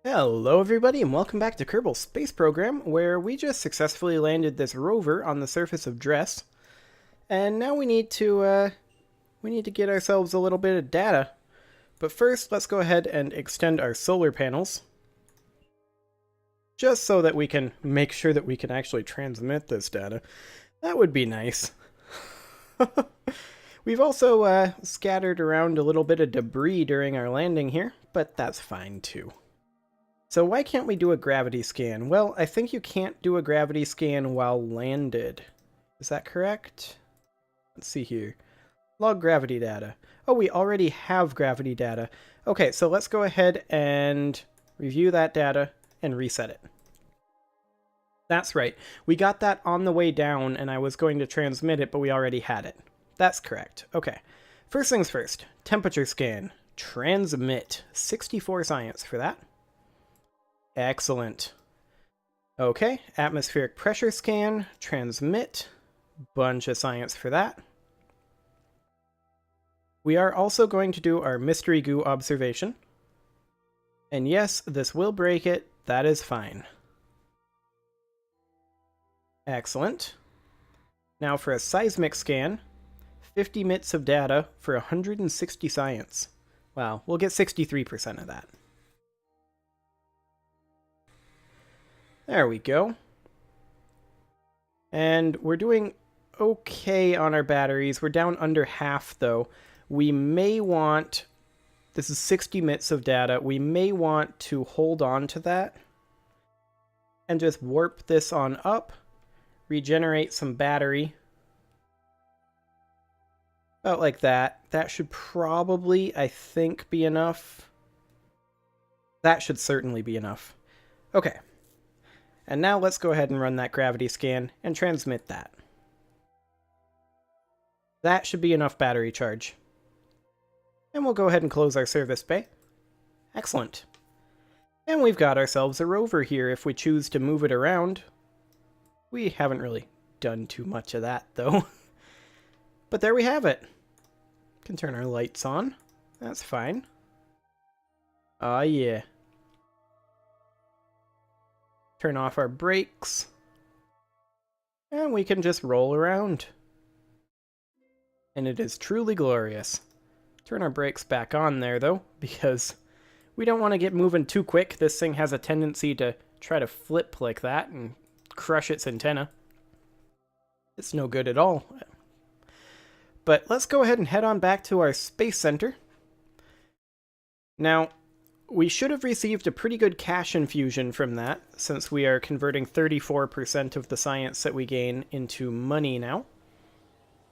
Hello everybody and welcome back to Kerbal Space Program, where we just successfully landed this rover on the surface of Dress. And now we need to get ourselves a little bit of data. But first, let's go ahead and extend our solar panels, just so that we can make sure that we can actually transmit this data. That would be nice. We've also scattered around a little bit of debris during our landing here, but that's fine too. So why can't we do a gravity scan? Well, I think you can't do a gravity scan while landed. Is that correct? Let's see here. Log gravity data. Oh, we already have gravity data. Okay, so let's go ahead and review that data and reset it. That's right. We got that on the way down and I was going to transmit it, but we already had it. That's correct. Okay. First things first. Temperature scan. Transmit. 64 science for that. Excellent. Okay, atmospheric pressure scan, transmit, bunch of science for that. We are also going to do our mystery goo observation. And yes, this will break it, that is fine. Excellent. Now for a seismic scan, 50 mits of data for 160 science. Wow, we'll get 63% of that. There we go. And we're doing okay on our batteries. We're down under half, though. We may want... This is 60 mits of data. We may want to hold on to that and just warp this on up, regenerate some battery. About like that. That should probably, I think, be enough. That should certainly be enough. Okay. And now let's go ahead and run that gravity scan and transmit that. That should be enough battery charge. And we'll go ahead and close our service bay. Excellent. And we've got ourselves a rover here if we choose to move it around. We haven't really done too much of that, though. But there we have it. Can turn our lights on. That's fine. Ah, yeah. Turn off our brakes. And we can just roll around. And it is truly glorious. Turn our brakes back on there, though, because we don't want to get moving too quick. This thing has a tendency to try to flip like that and crush its antenna. It's no good at all. But let's go ahead and head on back to our space center. Now, we should have received a pretty good cash infusion from that, since we are converting 34% of the science that we gain into money now.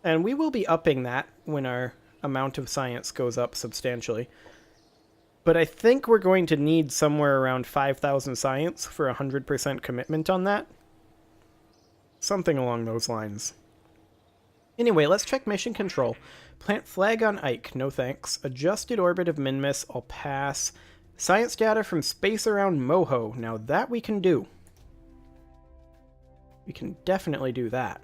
And we will be upping that when our amount of science goes up substantially. But I think we're going to need somewhere around 5,000 science for 100% commitment on that. Something along those lines. Anyway, let's check mission control. Plant flag on Ike, no thanks. Adjusted orbit of Minmus, I'll pass. Science data from space around Moho. Now that we can do. We can definitely do that.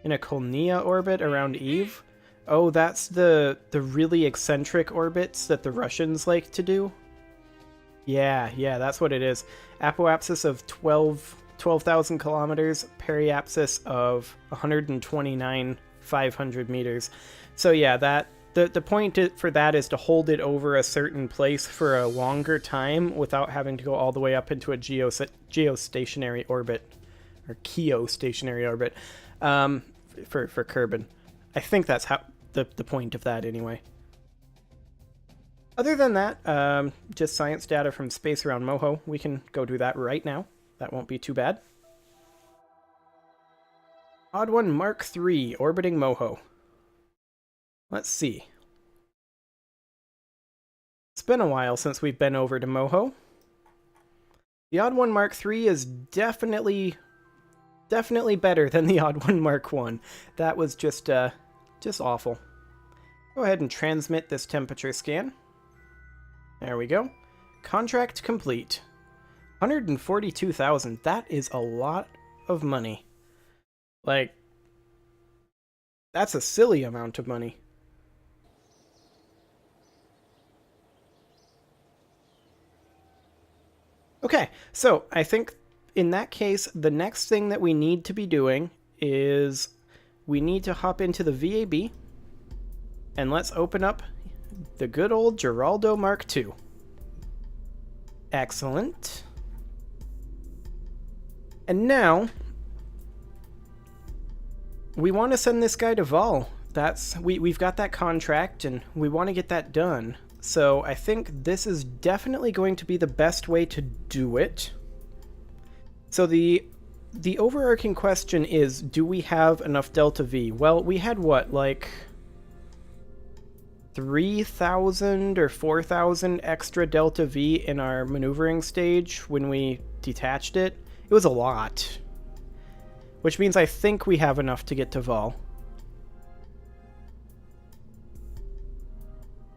In a Colnea orbit around Eve? Oh, that's the really eccentric orbits that the Russians like to do? Yeah, that's what it is. Apoapsis of 12,000 kilometers, periapsis of 129,500 meters. So yeah, that the point for that is to hold it over a certain place for a longer time without having to go all the way up into a geostationary orbit, or geostationary orbit, for Kerbal. I think that's how the point of that anyway. Other than that, just science data from space around Moho. We can go do that right now. That won't be too bad. Odd One Mark III, orbiting Moho. Let's see. It's been a while since we've been over to Moho. The Odd One Mark III is definitely better than the Odd One Mark I. That was just awful. Go ahead and transmit this temperature scan. There we go. Contract complete. 142,000. That is a lot of money. Like, that's a silly amount of money. Okay, so I think in that case, the next thing that we need to be doing is we need to hop into the VAB and let's open up the good old Geraldo Mark II. Excellent. And now we want to send this guy to Vol. We've got that contract and we want to get that done. So I think this is definitely going to be the best way to do it. So the overarching question is, do we have enough Delta V? Well, we had what, like 3,000 or 4,000 extra Delta V in our maneuvering stage when we detached it. It was a lot. Which means I think we have enough to get to Vol.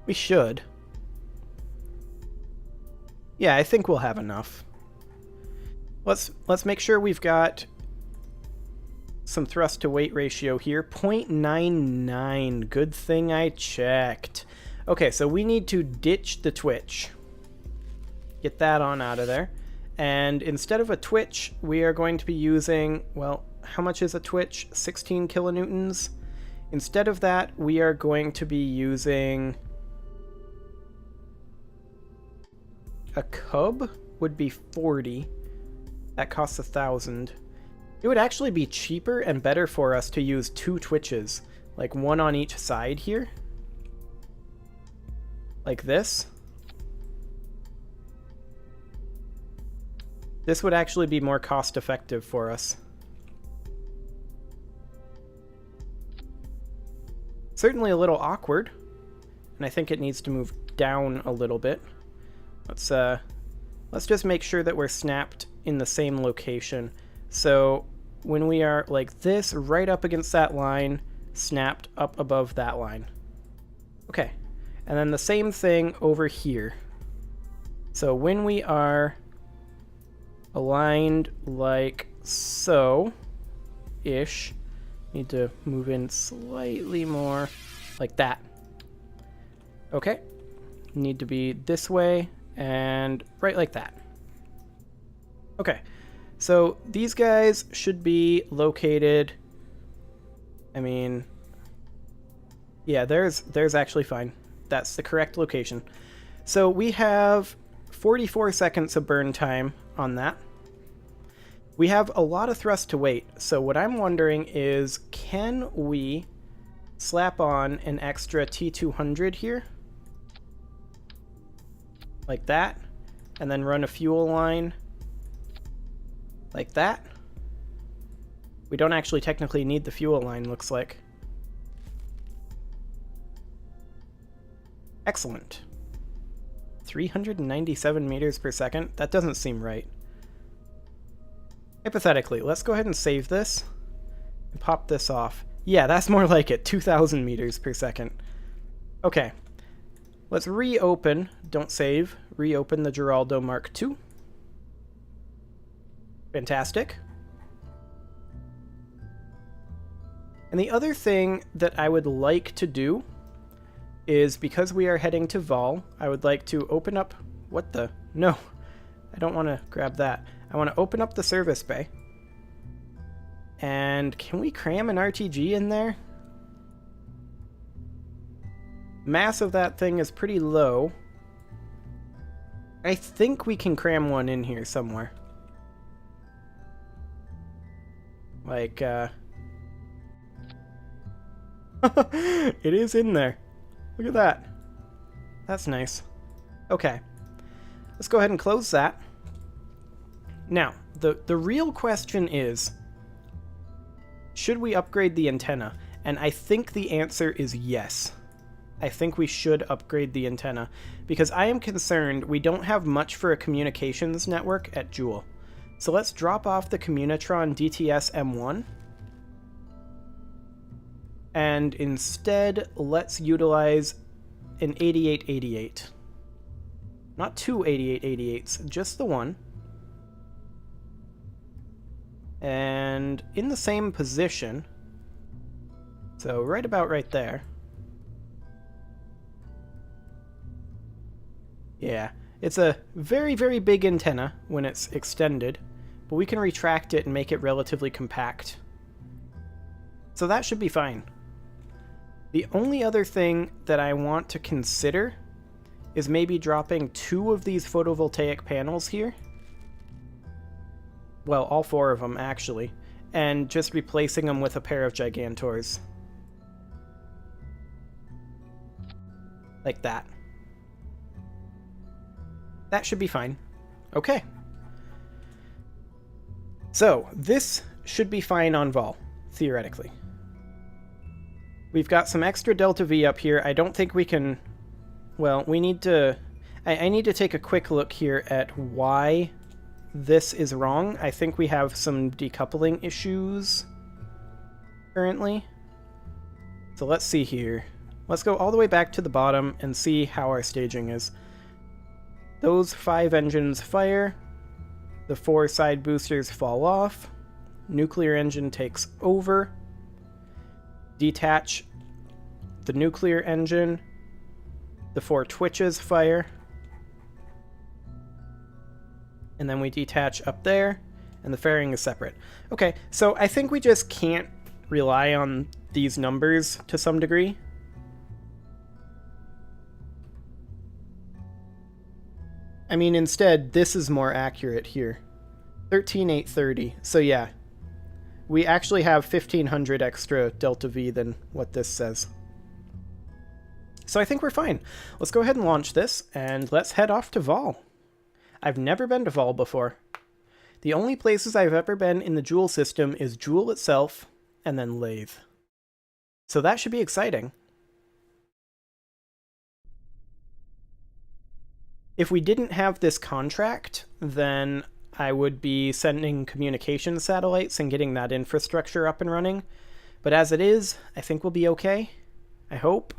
We should. Yeah, I think we'll have enough. Let's make sure we've got some thrust to weight ratio here. 0.99. Good thing I checked. Okay, so we need to ditch the twitch. Get that on out of there. And instead of a twitch, we are going to be using, well, how much is a twitch? 16 kilonewtons. Instead of that, we are going to be using a cub would be 40. That costs 1,000. It would actually be cheaper and better for us to use 2 twitches, like one on each side here. Like this. This would actually be more cost effective for us. Certainly a little awkward, and I think it needs to move down a little bit. Let's just make sure that we're snapped in the same location. So when we are like this, right up against that line, snapped up above that line. Okay, and then the same thing over here. So when we are aligned like so-ish, need to move in slightly more like that. Okay, need to be this way and right like that. Okay, so these guys should be located, I mean, yeah, there's actually fine. That's the correct location. So we have 44 seconds of burn time on that. We have a lot of thrust to weight, so what I'm wondering is, can we slap on an extra T200 here? Like that, and then run a fuel line like that. We don't actually technically need the fuel line, looks like. Excellent. 397 meters per second? That doesn't seem right. Hypothetically, let's go ahead and save this and pop this off. Yeah, that's more like it. 2,000 meters per second. Okay. Let's reopen, don't save, reopen the Geraldo Mark II. Fantastic. And the other thing that I would like to do is, because we are heading to Vol, I would like to open up... What the? No, I don't want to grab that. I want to open up the service bay. And can we cram an RTG in there? Mass of that thing is pretty low. I think we can cram one in here somewhere. Like, it is in there. Look at that. That's nice. Okay. Let's go ahead and close that. Now, the real question is, should we upgrade the antenna? And I think the answer is yes. I think we should upgrade the antenna, because I am concerned we don't have much for a communications network at Joule. So let's drop off the Communitron DTS M1, and instead let's utilize an 8888. Not two 8888s, just the one. And in the same position, so right about right there. Yeah, It's a very, very big antenna when it's extended, but we can retract it and make it relatively compact. So that should be fine. The only other thing that I want to consider is maybe dropping 2 of these photovoltaic panels here. Well, all 4 of them, actually. And just replacing them with a pair of Gigantors. Like that. That should be fine. Okay. So, this should be fine on Vol, theoretically. We've got some extra Delta V up here. I don't think we can... Well, we need to... I need to take a quick look here at why this is wrong. I think we have some decoupling issues currently. So let's see here. Let's go all the way back to the bottom and see how our staging is. Those 5 engines fire. The 4 side boosters fall off. Nuclear engine takes over. Detach the nuclear engine. The 4 twitches fire. And then we detach up there, and the fairing is separate. Okay, so I think we just can't rely on these numbers to some degree. I mean, instead, this is more accurate here. 13,830. So yeah, we actually have 1,500 extra Delta V than what this says. So I think we're fine. Let's go ahead and launch this, and let's head off to Vol. I've never been to Vol before. The only places I've ever been in the Joule system is Joule itself, and then Lathe. So that should be exciting. If we didn't have this contract, then I would be sending communication satellites and getting that infrastructure up and running. But as it is, I think we'll be okay. I hope.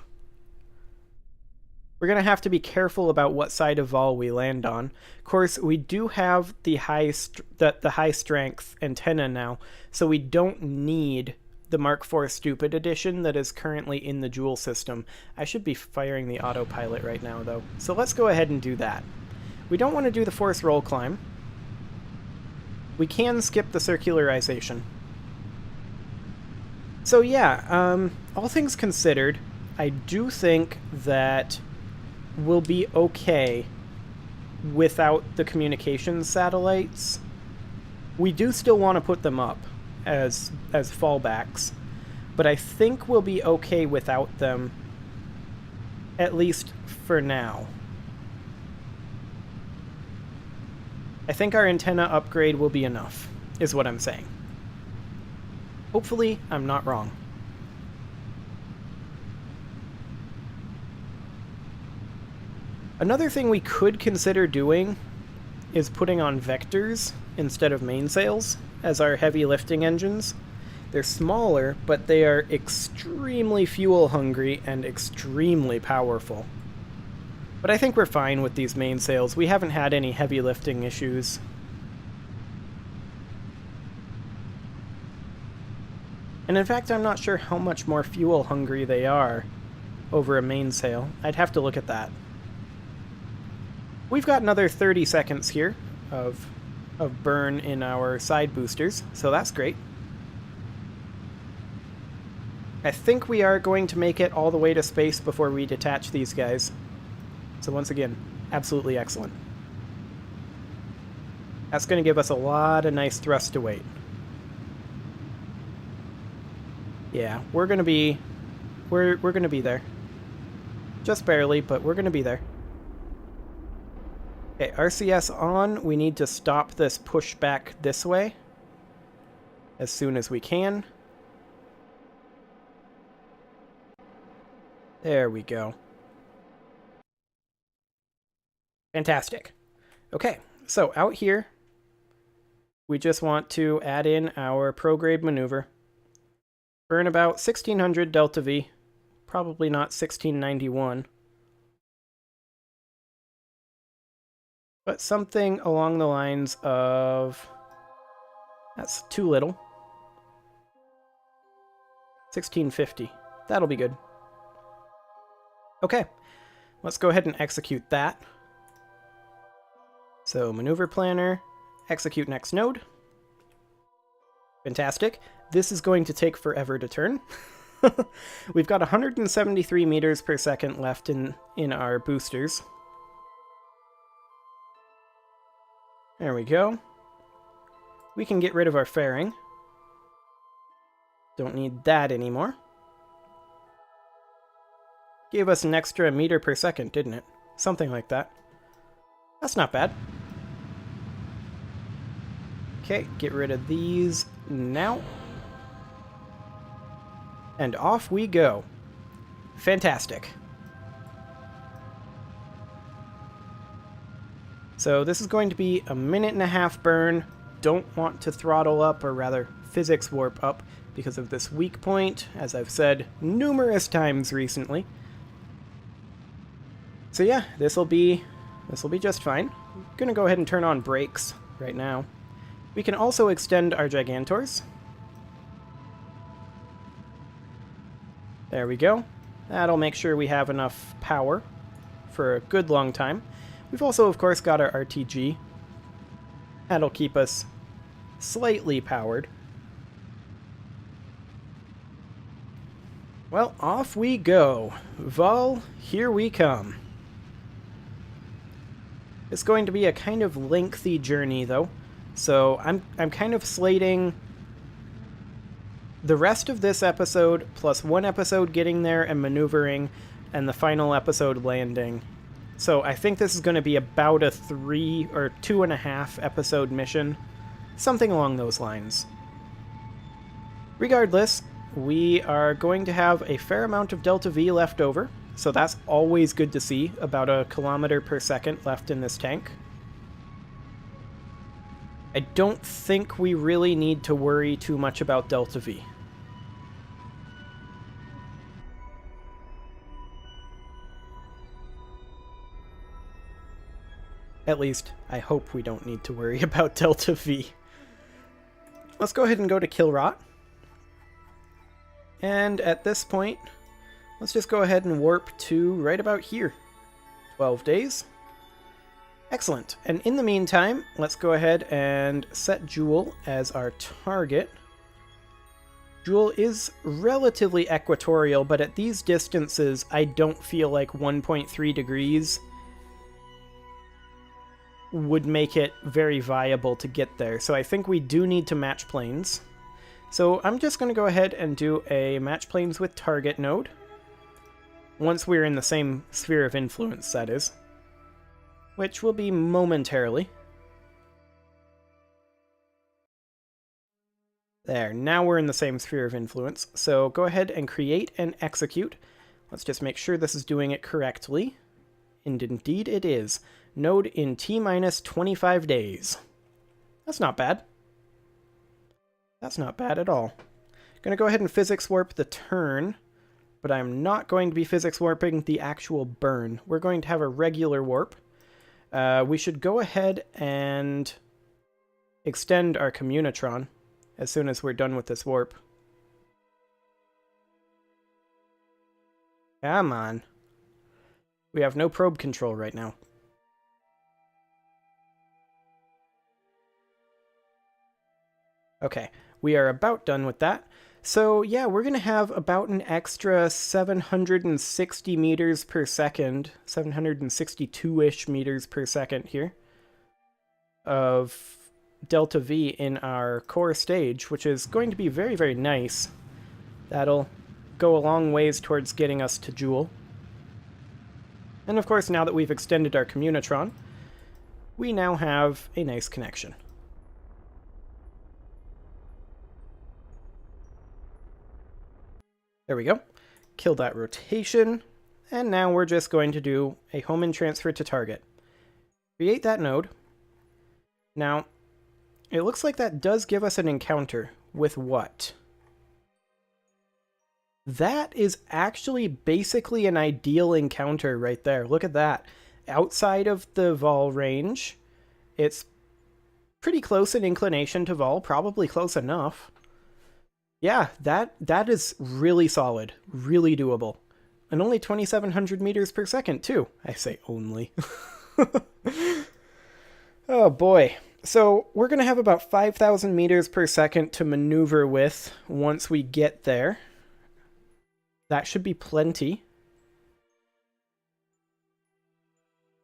We're going to have to be careful about what side of Vol we land on. Of course, we do have the high strength antenna now, so we don't need the Mark IV Stupid Edition that is currently in the Joule system. I should be firing the autopilot right now, though. So let's go ahead and do that. We don't want to do the force roll climb. We can skip the circularization. So yeah, all things considered, I do think that we'll be okay without the communications satellites. We do still want to put them up as fallbacks, but I think we'll be okay without them, at least for now. I think our antenna upgrade will be enough, is what I'm saying. Hopefully, I'm not wrong. Another thing we could consider doing is putting on vectors instead of mainsails as our heavy lifting engines. They're smaller, but they are extremely fuel hungry and extremely powerful. But I think we're fine with these mainsails. We haven't had any heavy lifting issues. And in fact, I'm not sure how much more fuel hungry they are over a mainsail. I'd have to look at that. We've got another 30 seconds here of burn in our side boosters, so that's great. I think we are going to make it all the way to space before we detach these guys. So once again, absolutely excellent. That's going to give us a lot of nice thrust to weight. Yeah, we're going to be there. Just barely, but we're going to be there. Okay, RCS on. We need to stop this push back this way as soon as we can. There we go. Fantastic. Okay, so out here, we just want to add in our prograde maneuver. Burn about 1600 Delta V, probably not 1691. But something along the lines of... That's too little. 1650. That'll be good. Okay, let's go ahead and execute that. So maneuver planner, execute next node. Fantastic. This is going to take forever to turn. We've got 173 meters per second left in our boosters. There we go. We can get rid of our fairing. Don't need that anymore. Gave us an extra meter per second, didn't it? Something like that. That's not bad. Okay, get rid of these now. And off we go. Fantastic. So this is going to be a 1.5-minute burn. Don't want to throttle up, or rather physics warp up, because of this weak point, as I've said numerous times recently. So yeah, this will be just fine. I'm gonna go ahead and turn on brakes right now. We can also extend our Gigantors. There we go. That'll make sure we have enough power for a good long time. We've also, of course, got our RTG. That'll keep us slightly powered. Well, off we go. Vol, here we come. It's going to be a kind of lengthy journey, though. So I'm kind of slating the rest of this episode, plus one episode getting there and maneuvering, and the final episode landing. So I think this is going to be about a 3 or 2.5 episode mission. Something along those lines. Regardless, we are going to have a fair amount of Delta V left over, so that's always good to see, about 1 kilometer per second left in this tank. I don't think we really need to worry too much about Delta V. At least, I hope we don't need to worry about Delta V. Let's go ahead and go to Kilrot. And at this point, let's just go ahead and warp to right about here. 12 days. Excellent. And in the meantime, let's go ahead and set Jewel as our target. Jewel is relatively equatorial, but at these distances, I don't feel like 1.3 degrees would make it very viable to get there. So I think we do need to match planes. So I'm just going to go ahead and do a match planes with target node. Once we're in the same sphere of influence, that is. Which will be momentarily. There, now we're in the same sphere of influence. So go ahead and create and execute. Let's just make sure this is doing it correctly. And indeed it is. Node in T-minus 25 days. That's not bad. That's not bad at all. Gonna go ahead and physics warp the turn, but I'm not going to be physics warping the actual burn. We're going to have a regular warp. We should go ahead and extend our Communitron as soon as we're done with this warp. Come on. We have no probe control right now. Okay, we are about done with that. So yeah, we're going to have about an extra 760 meters per second, 762-ish meters per second here, of Delta V in our core stage, which is going to be very, very nice. That'll go a long ways towards getting us to Joule. And of course, now that we've extended our Communitron, we now have a nice connection. There we go. Kill that rotation. And now we're just going to do a home and transfer to target. Create that node. Now, it looks like that does give us an encounter. With what? That is actually basically an ideal encounter right there. Look at that. Outside of the vol range, it's pretty close in inclination to vol, probably close enough. Yeah, that is really solid, really doable. And only 2,700 meters per second, too. I say only. Oh boy. So we're going to have about 5,000 meters per second to maneuver with once we get there. That should be plenty.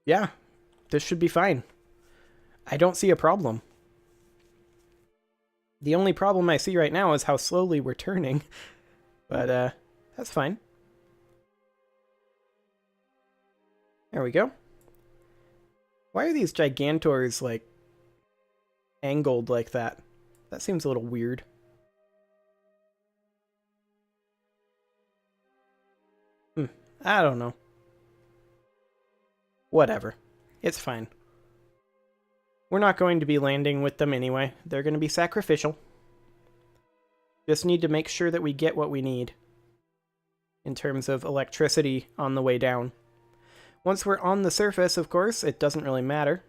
Yeah, this should be fine. I don't see a problem. The only problem I see right now is how slowly we're turning. But, that's fine. There we go. Why are these Gigantors, like, angled like that? That seems a little weird. I don't know. Whatever. It's fine. We're not going to be landing with them anyway. They're going to be sacrificial. Just need to make sure that we get what we need in terms of electricity on the way down. Once we're on the surface, of course, it doesn't really matter.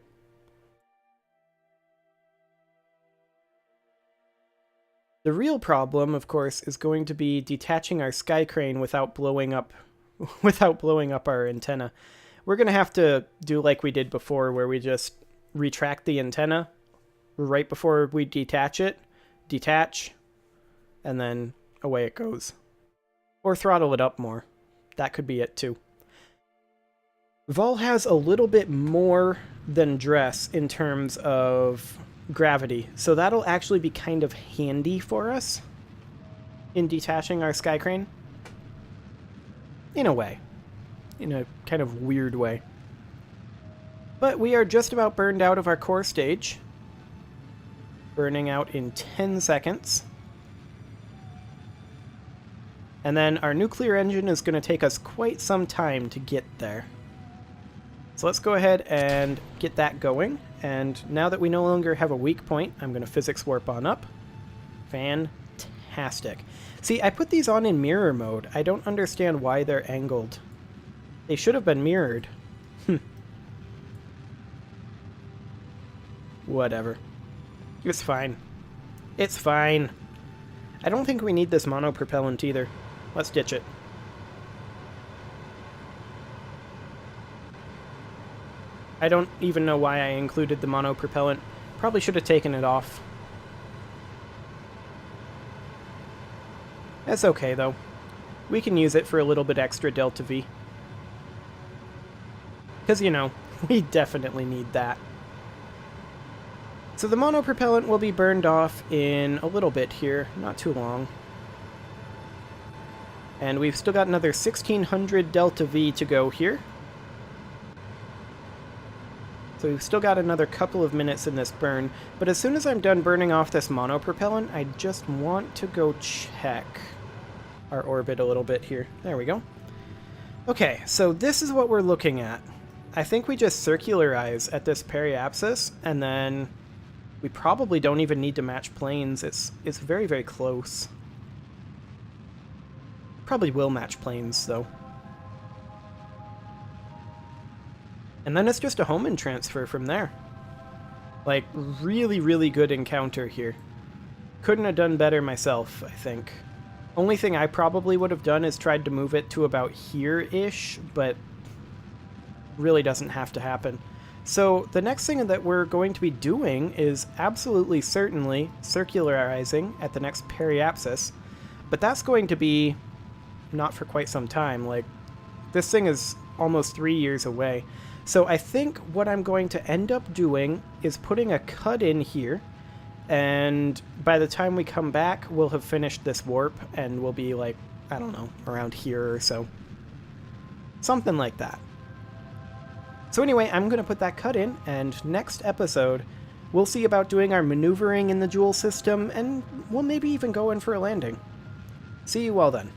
The real problem, of course, is going to be detaching our sky crane without blowing up our antenna. We're going to have to do like we did before, where we just retract the antenna right before we detach, and then away it goes. Or throttle it up more. That could be it too. Vol has a little bit more than Dress in terms of gravity, so that'll actually be kind of handy for us in detaching our sky crane. In a way. In a kind of weird way. But we are just about burned out of our core stage. Burning out in 10 seconds. And then our nuclear engine is going to take us quite some time to get there. So let's go ahead and get that going. And now that we no longer have a weak point, I'm going to physics warp on up. Fantastic. See, I put these on in mirror mode. I don't understand why they're angled. They should have been mirrored. Whatever. It's fine. It's fine. I don't think we need this monopropellant either. Let's ditch it. I don't even know why I included the monopropellant. Probably should have taken it off. That's okay, though. We can use it for a little bit extra Delta V. Because, you know, we definitely need that. So the monopropellant will be burned off in a little bit here, not too long. And we've still got another 1600 Delta V to go here. So we've still got another couple of minutes in this burn, but as soon as I'm done burning off this monopropellant, I just want to go check our orbit a little bit here. There we go. Okay, so this is what we're looking at. I think we just circularize at this periapsis, and then we probably don't even need to match planes. It's very, very close. Probably will match planes, though. And then it's just a Hohmann transfer from there. Like, really, really good encounter here. Couldn't have done better myself, I think. Only thing I probably would have done is tried to move it to about here-ish, but really doesn't have to happen. So the next thing that we're going to be doing is absolutely certainly circularizing at the next periapsis, but that's going to be not for quite some time. Like, this thing is almost 3 years away. So I think what I'm going to end up doing is putting a cut in here, and by the time we come back, we'll have finished this warp, and we'll be like, I don't know, around here or so. Something like that. So anyway, I'm going to put that cut in, and next episode, we'll see about doing our maneuvering in the Joule system, and we'll maybe even go in for a landing. See you all then.